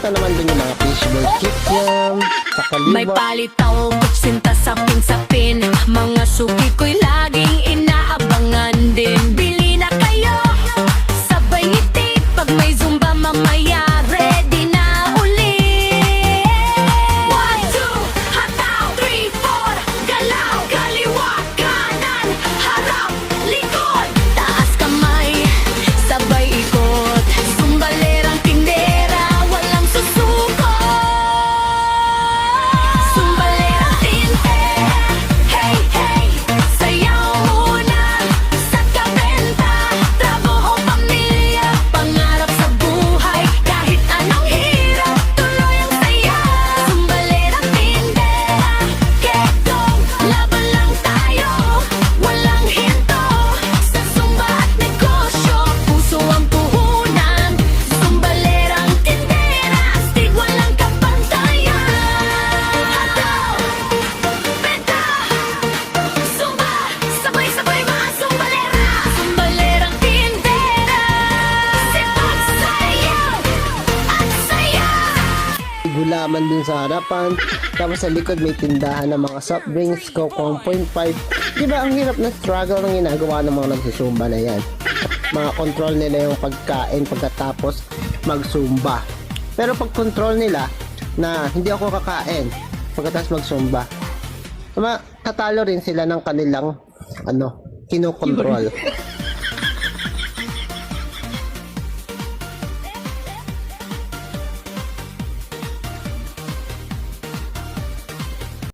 Nakita naman din yung mga fishball kikiam sa May kaliwa. palitaw, kutsinta, sapin-sapin. Mga suki ko'y laging inaabangan din. Bili na kayo, sabay ngiti. Pag may zumba mamaya, ready na ulit. 1, 2, hataw, 3, 4. Galaw, kaliwa, kanan, harap, likod. Taas kamay, sabay ikot. Sumbalerang tindera, walang susuko. Sumbalerang tindera, hey, hey. Sayaw muna sa kabenta. Trabaho, pamilya, pangarap sa buhay. Kahit anong hirap, tuloy ang saya. Sumbalerang tindera, ketong, laban lang tayo. Walang hinto, sa sumba at negosyo. Puso ang puhunan, sumbalerang tindera. Astig, walang kapantayan. Hataw, benta, sumba, sabay-sabay mga sumbalera. Sumbalerang tindera, sipag, sayaw, at saya. Gulaman din sa harapan. Tapos sa likod may tindahan ng mga soft drinks, Coke 1.5. Diba ang hirap na struggle ng ginagawa ng mga nagsusumba na yan. Mga control nila yung pagkain pagkatapos magsumba. Pero pag control nila na hindi ako kakain pagkatapos magsumba, tatalo rin sila ng kanilang kinokontrol.